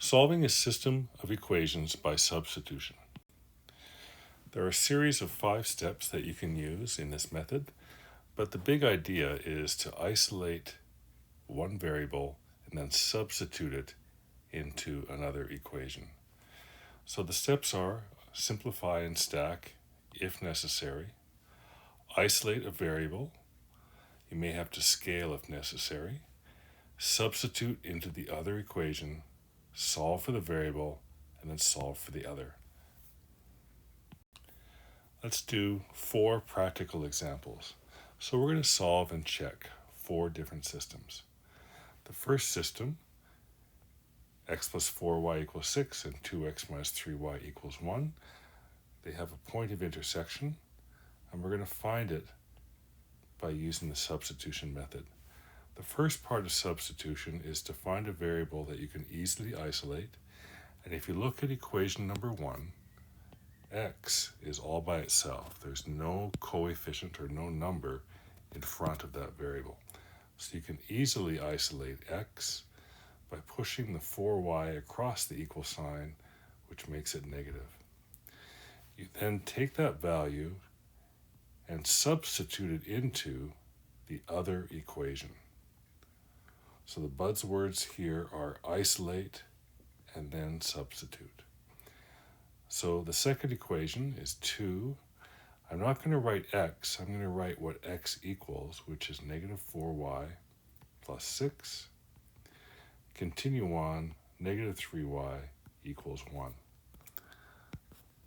Solving a system of equations by substitution. There are a series of 5 steps that you can use in this method, but the big idea is to isolate one variable and then substitute it into another equation. So the steps are simplify and stack if necessary, isolate a variable, you may have to scale if necessary, substitute into the other equation, solve for the variable, and then solve for the other. Let's do 4 practical examples. So we're going to solve and check 4 different systems. The first system, x plus 4y equals 6 and 2x minus 3y equals 1, they have a point of intersection, and we're going to find it by using the substitution method. The first part of substitution is to find a variable that you can easily isolate, and if you look at equation number 1, x is all by itself. There's no coefficient or no number in front of that variable. So you can easily isolate x by pushing the 4y across the equal sign, which makes it negative. You then take that value and substitute it into the other equation. So the buzzwords here are isolate and then substitute. So the second equation is 2. I'm not going to write x, I'm going to write what x equals, which is negative 4y plus 6. Continue on, negative 3y equals 1.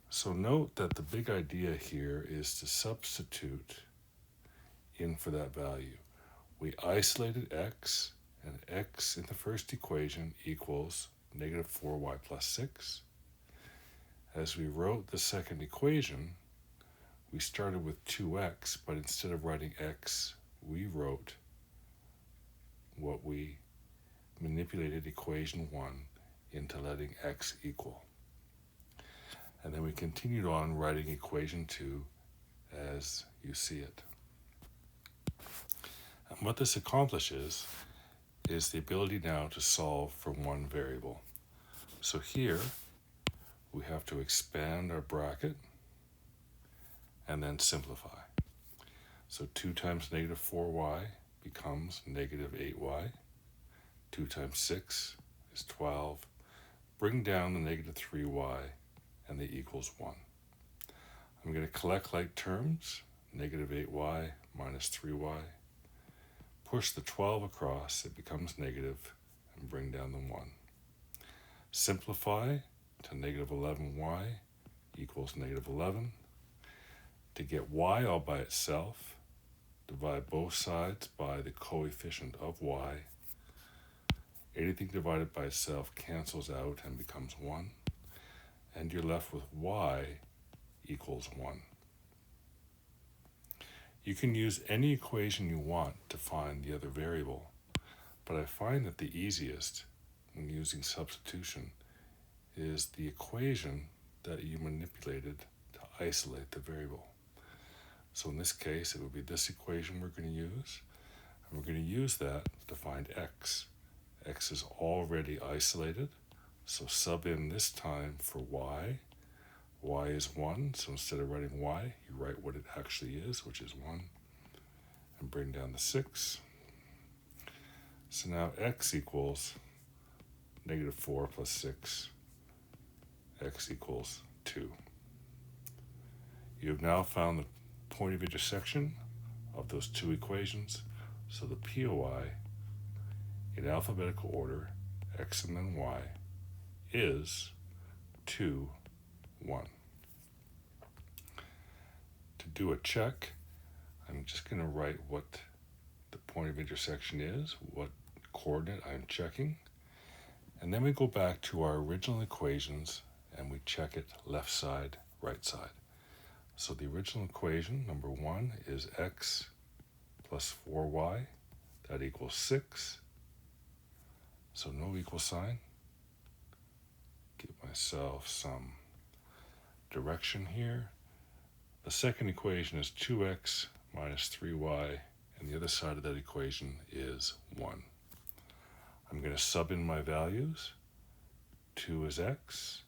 So note that the big idea here is to substitute in for that value. We isolated x, and x in the first equation equals negative 4y plus 6. As we wrote the second equation, we started with 2x, but instead of writing x, we wrote what we manipulated equation 1 into letting x equal. And then we continued on writing equation 2 as you see it. And what this accomplishes is the ability now to solve for one variable. So here we have to expand our bracket and then simplify. So 2 times negative 4y becomes negative 8y. 2 times 6 is 12. Bring down the negative 3y and the equals 1. I'm going to collect like terms, negative 8y minus 3y. Push the 12 across, it becomes negative, and bring down the 1. Simplify to negative 11y equals negative 11. To get y all by itself, divide both sides by the coefficient of y. Anything divided by itself cancels out and becomes 1. And you're left with y equals 1. You can use any equation you want to find the other variable, but I find that the easiest when using substitution is the equation that you manipulated to isolate the variable. So in this case, it would be this equation we're going to use, and we're going to use that to find x. X is already isolated, so sub in this time for y. Y is 1, so instead of writing y, you write what it actually is, which is 1, and bring down the 6. So now x equals negative 4 plus 6. X equals 2. You have now found the point of intersection of those 2 equations, so the POI in alphabetical order, x and then y, is 2, 1. To do a check, I'm just going to write what the point of intersection is, what coordinate I'm checking, and then we go back to our original equations and we check it left side, right side. So the original equation, number 1, is x plus 4y, that equals 6. So no equal sign. Give myself some direction here. The second equation is 2x minus 3y, and the other side of that equation is 1. I'm going to sub in my values. 2 is x,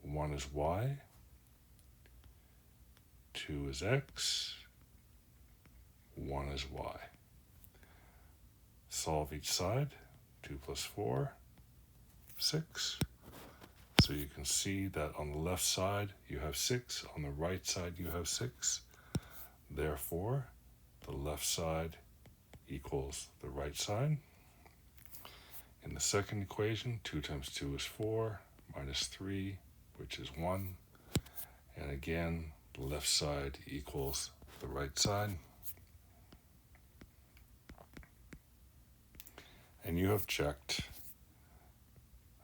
1 is y, 2 is x, 1 is y. Solve each side. 2 plus 4, 6. So you can see that on the left side you have 6, on the right side you have 6. Therefore, the left side equals the right side. In the second equation, 2 times 2 is 4, minus 3, which is 1. And again, the left side equals the right side. And you have checked,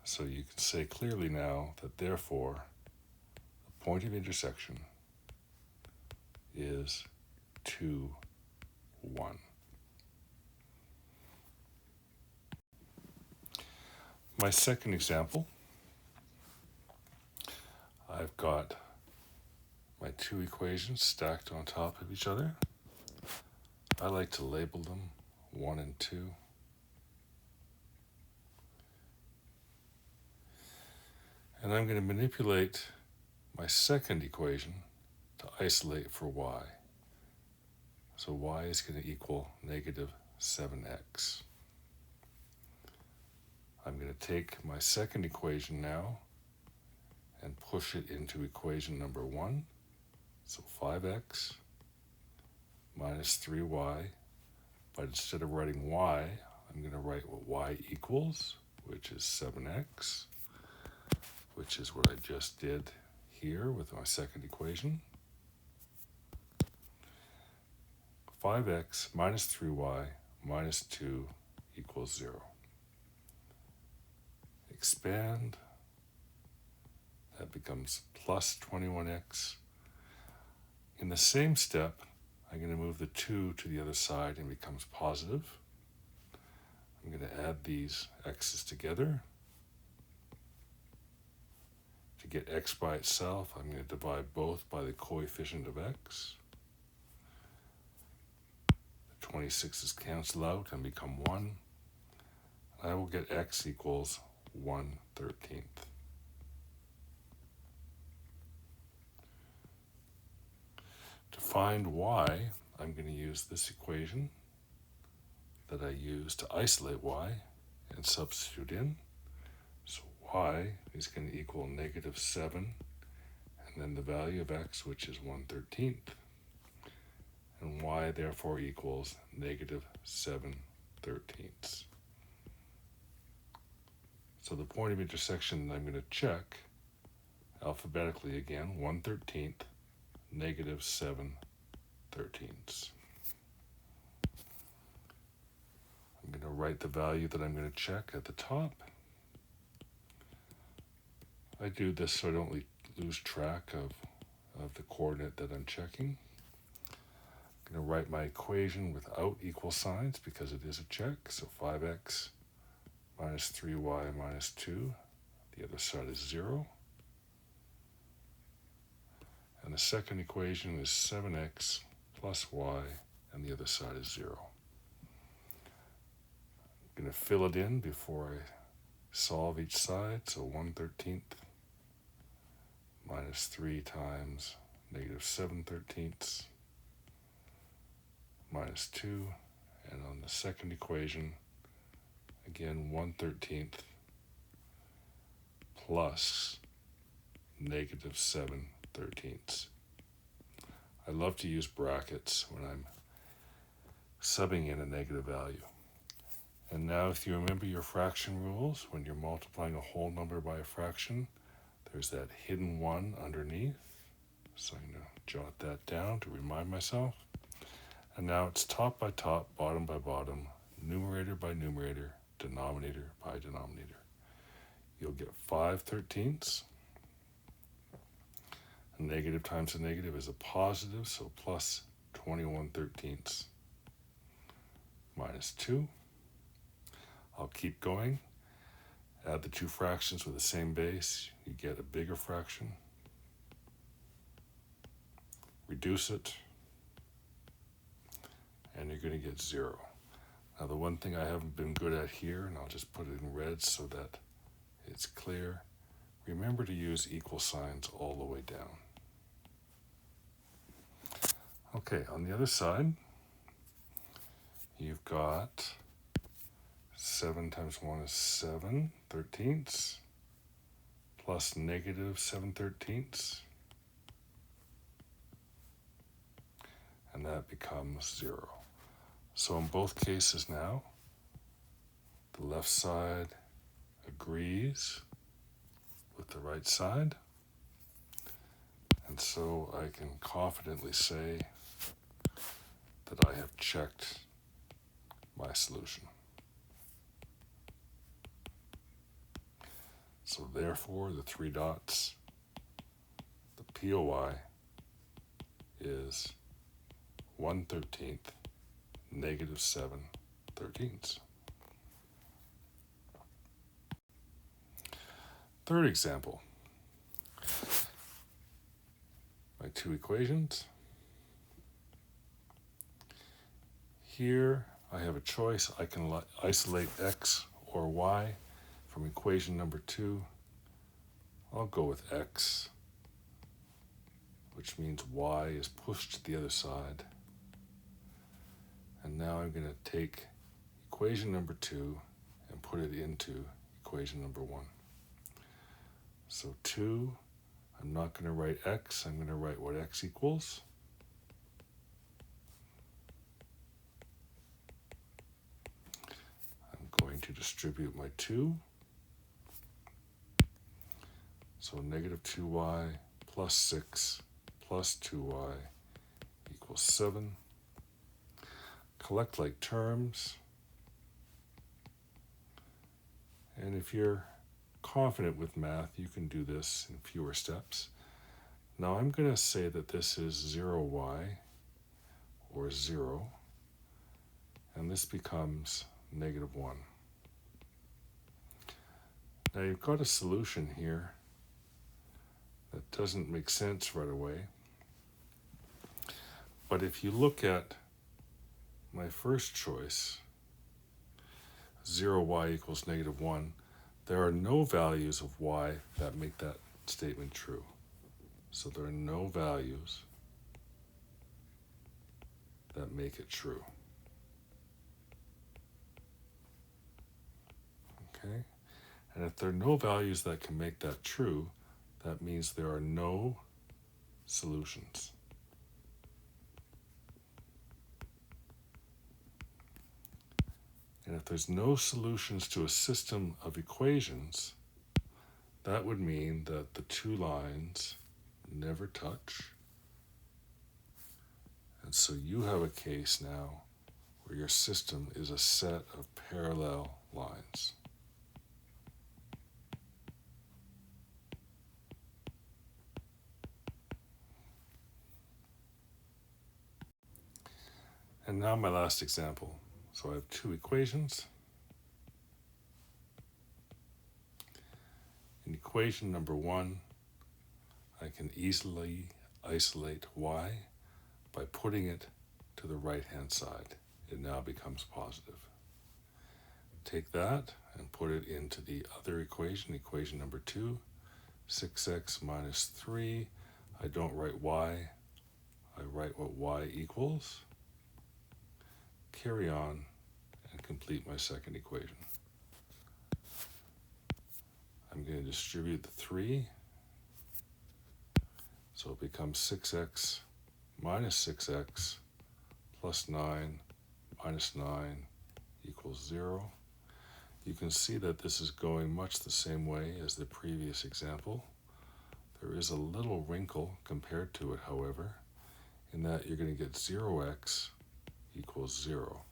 so you can say clearly now that therefore the point of intersection is 2, 1. My second example, I've got my two equations stacked on top of each other. I like to label them 1 and 2. And I'm going to manipulate my second equation to isolate for y. So y is going to equal negative 7x. I'm going to take my second equation now and push it into equation number 1. So 5x minus 3y. But instead of writing y, I'm going to write what y equals, which is 7x, which is what I just did here with my second equation. 5x minus 3y minus 2 equals 0. Expand. That becomes plus 21x. In the same step, I'm going to move the 2 to the other side and it becomes positive. I'm going to add these x's together. To get x by itself, I'm going to divide both by the coefficient of x. The 26's cancel out and become 1. I will get x equals 1/13. To find y, I'm going to use this equation that I used to isolate y and substitute in. So y is going to equal negative 7, and then the value of x, which is 1/13. And y therefore equals negative 7/13. So the point of intersection that I'm going to check alphabetically again, 1/13, negative 7/13. I'm going to write the value that I'm going to check at the top. I do this so I don't lose track of the coordinate that I'm checking. I'm going to write my equation without equal signs because it is a check. So 5x minus 3y minus 2. The other side is 0. And the second equation is 7x plus y, and the other side is 0. I'm going to fill it in before I solve each side. So 1/13 minus 3 times negative 7/13 minus 2. And on the second equation, again 1/13 plus negative 7/13. I love to use brackets when I'm subbing in a negative value. And now if you remember your fraction rules, when you're multiplying a whole number by a fraction, there's that hidden 1 underneath. So I'm going to jot that down to remind myself. And now it's top by top, bottom by bottom, numerator by numerator, denominator by denominator. You'll get 5/13. A negative times a negative is a positive, so plus 21/13 minus 2. I'll keep going. Add the two fractions with the same base. You get a bigger fraction. Reduce it. And you're going to get 0. Now the one thing I haven't been good at here, and I'll just put it in red so that it's clear. Remember to use equal signs all the way down. Okay, on the other side, you've got 7 times 1 is 7 thirteenths plus negative 7 thirteenths, and that becomes 0. So in both cases now, the left side agrees with the right side, and so I can confidently say that I have checked my solution. So therefore, the 3 dots, the POI is 1/13 negative 7 thirteenths. Third example. My 2 equations. Here I have a choice. I can isolate x or y from equation number 2. I'll go with x, which means y is pushed to the other side. And now I'm going to take equation number 2 and put it into equation number 1. So 2, I'm not going to write x, I'm going to write what x equals. I'm going to distribute my 2. So negative 2y plus 6 plus 2y equals 7. Collect like terms. And if you're confident with math, you can do this in fewer steps. Now I'm going to say that this is 0y, or 0, and this becomes negative 1. Now you've got a solution here that doesn't make sense right away. But if you look at my first choice, 0y equals negative 1, there are no values of y that make that statement true. So there are no values that make it true. Okay? And if there are no values that can make that true, that means there are no solutions. And if there's no solutions to a system of equations, that would mean that the 2 lines never touch. And so you have a case now where your system is a set of parallel lines. And now my last example. So I have 2 equations. In equation number 1, I can easily isolate y by putting it to the right-hand side. It now becomes positive. Take that and put it into the other equation, equation number 2, 6x minus 3. I don't write y, I write what y equals. Carry on and complete my second equation. I'm going to distribute the 3. So it becomes 6x minus 6x plus 9 minus 9 equals 0. You can see that this is going much the same way as the previous example. There is a little wrinkle compared to it, however, in that you're going to get 0x equals 0.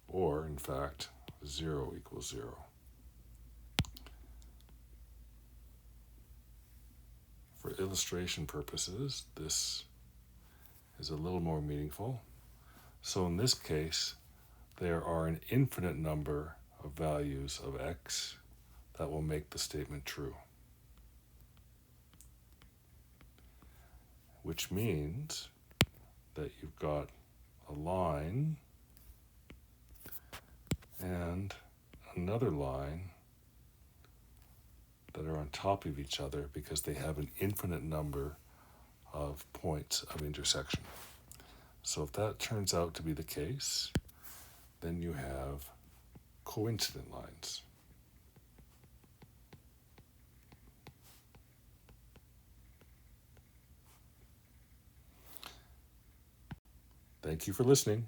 Or, in fact, 0 equals 0. For illustration purposes, this is a little more meaningful. So in this case, there are an infinite number of values of x that will make the statement true. Which means that you've got a line and another line that are on top of each other because they have an infinite number of points of intersection. So if that turns out to be the case, then you have coincident lines. Thank you for listening.